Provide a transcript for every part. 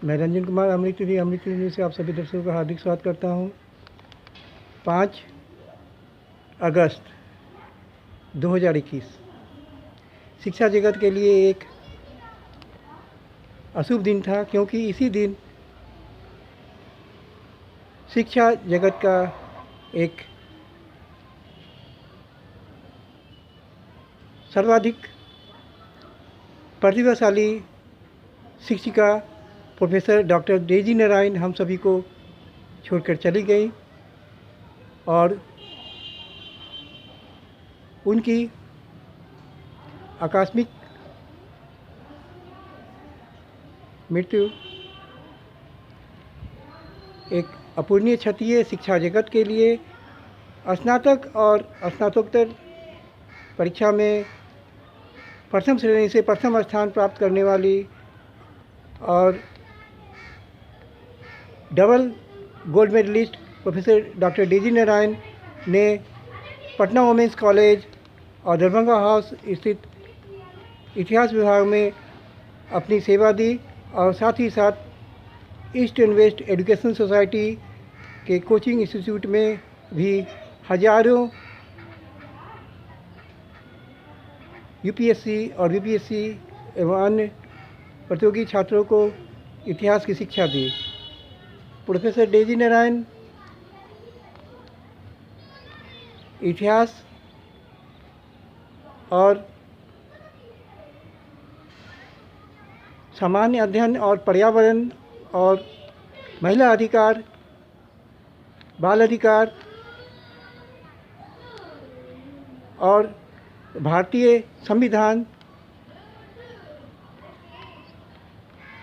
मैं रंजन कुमार अमृत न्यूज़ से आप सभी दर्शकों का हार्दिक स्वागत करता हूं। 5 अगस्त 2021 शिक्षा जगत के लिए एक अशुभ दिन था, क्योंकि इसी दिन शिक्षा जगत का एक सर्वाधिक प्रतिभाशाली शिक्षिका प्रोफेसर डॉक्टर डेजी नारायण हम सभी को छोड़कर चली गई और उनकी आकस्मिक मृत्यु एक अपूरणीय क्षति है शिक्षा जगत के लिए। स्नातक और स्नातकोत्तर परीक्षा में प्रथम श्रेणी से प्रथम स्थान प्राप्त करने वाली और double gold medallist professor doctor Daisy Narayan ने पटना वुमेंस कॉलेज और दरभंगा हाउस स्थित इतिहास विभाग में अपनी सेवा दी और साथ ही साथ East and West Education Society के कोचिंग इंस्टीट्यूट में भी हजारों यूपीएससी और बीपीएससी एवं अन्य प्रतियोगी छात्रों को इतिहास की शिक्षा दी। प्रोफेसर डेजी नारायण इतिहास और सामान्य अध्ययन और पर्यावरण और महिला अधिकार, बाल अधिकार और भारतीय संविधान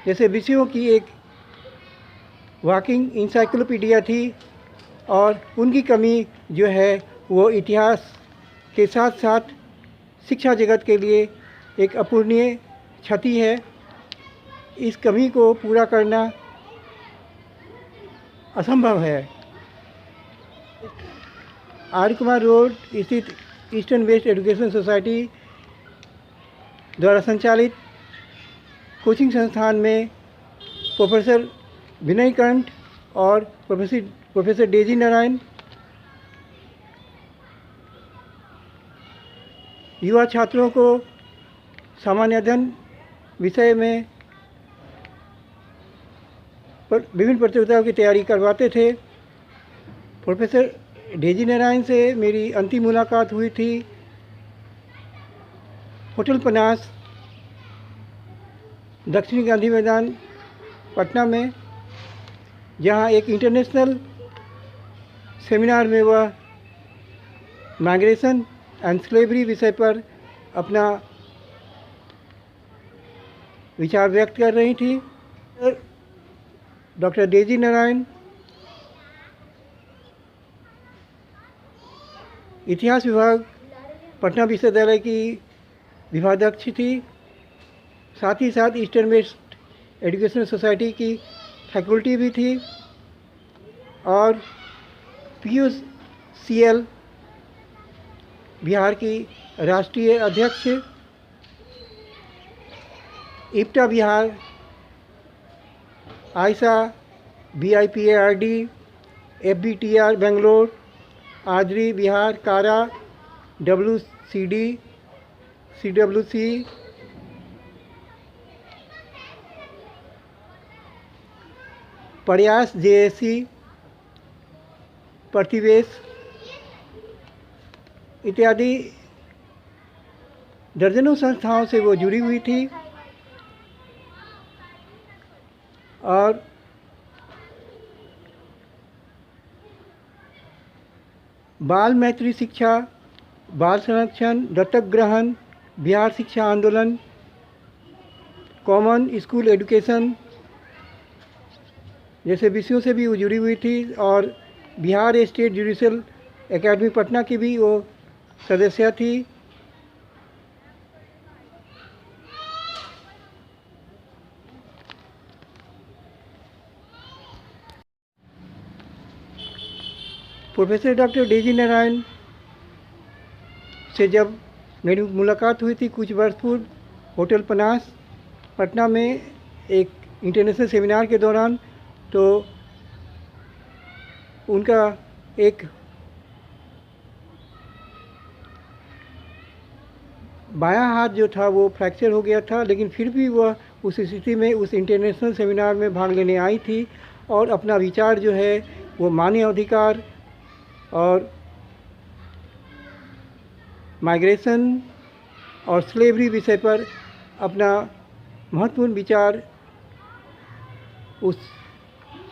जैसे विषयों की एक वॉकिंग इंसाइक्लोपीडिया थी और उनकी कमी जो है वो इतिहास के साथ साथ शिक्षा जगत के लिए एक अपूरणीय क्षति है। इस कमी को पूरा करना असंभव है। आर्य कुमार रोड स्थित East and West Education Society द्वारा संचालित कोचिंग संस्थान में प्रोफेसर विनय कंठ और प्रोफेसर डेजी नारायण युवा छात्रों को सामान्य अध्ययन विषय में विभिन्न प्रतियोगिताओं की तैयारी करवाते थे। प्रोफेसर डेजी नारायण से मेरी अंतिम मुलाकात हुई थी होटल पनास, दक्षिणी गांधी मैदान, पटना में, जहां एक इंटरनेशनल सेमिनार में वह माइग्रेशन एंड स्लेवरी विषय पर अपना विचार व्यक्त कर रही थी। डॉक्टर डेजी नारायण इतिहास विभाग पटना विश्वविद्यालय की विभागाध्यक्ष थी, साथ ही साथ ईस्टर्न वेस्ट एजुकेशनल सोसाइटी की फैकल्टी भी थी और PUCL बिहार की राष्ट्रीय अध्यक्ष, इप्टा बिहार, आयसा, BIPARD, FBTR बेंगलोर, आजरी बिहार, कारा, WCD, CWC, प्रयास JSC, प्रतिवेश इत्यादि दर्जनों संस्थाओं से वो जुड़ी हुई थी और बाल मैत्री शिक्षा, बाल संरक्षण, दत्तक ग्रहण, बिहार शिक्षा आंदोलन, कॉमन स्कूल एजुकेशन जैसे विषयों से भी वो जुड़ी हुई थी और Bihar state judicial academy Patna की भी वो सदस्य थी। प्रोफेसर डॉक्टर डेजी नारायण से जब मेरी मुलाकात हुई थी कुछ वर्ष पूर्व होटल पनास पटना में एक इंटरनेशनल सेमिनार के दौरान, तो उनका एक बायां हाथ जो था वो फ्रैक्चर हो गया था, लेकिन फिर भी वह उस स्थिति में उस इंटरनेशनल सेमिनार में भाग लेने आई थी और अपना विचार जो है वो मानव अधिकार और माइग्रेशन और स्लेवरी विषय पर अपना महत्वपूर्ण विचार उस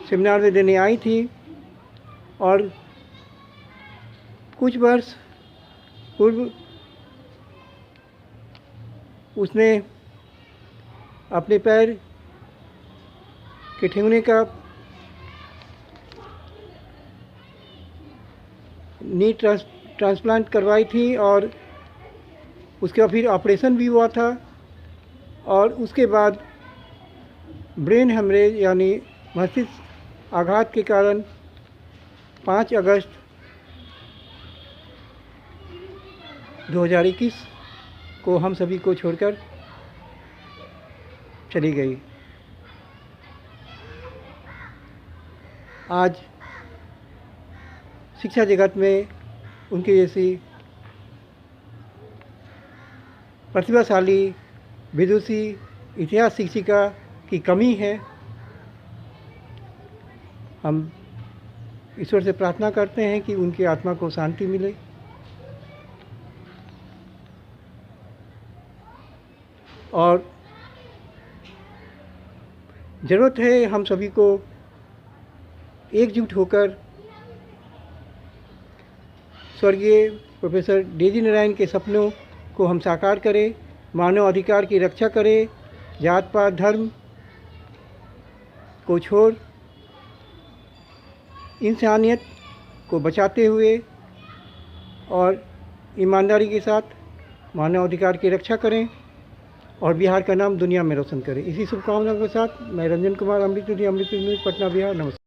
सेमिनार में देने आई थी। और कुछ वर्ष पूर्व उसने अपने पैर के ठेंगुने का नी ट्रांसप्लांट करवाई थी और उसके बाद फिर ऑपरेशन भी हुआ था। और उसके बाद ब्रेन हेमरेज यानी मस्तिष्क आघात के कारण 5 अगस्त 2021 को हम सभी को छोड़कर चली गई। आज शिक्षा जगत में उनकी जैसी प्रतिभाशाली विदुषी इतिहास शिक्षिका की कमी है। हम ईश्वर से प्रार्थना करते हैं कि उनकी आत्मा को शांति मिले। और ज़रूरत है हम सभी को एकजुट होकर स्वर्गीय प्रोफेसर डेजी नारायण के सपनों को हम साकार करें, मानव अधिकार की रक्षा करें, जात पात धर्म को छोड़ इंसानियत को बचाते हुए और ईमानदारी के साथ मानव अधिकार की रक्षा करें और बिहार का नाम दुनिया में रोशन करें। इसी शुभकामनाओं के साथ मैं रंजन कुमार, अमृत निधि, अमृत न्यूज़, पटना, बिहार। नमस्कार।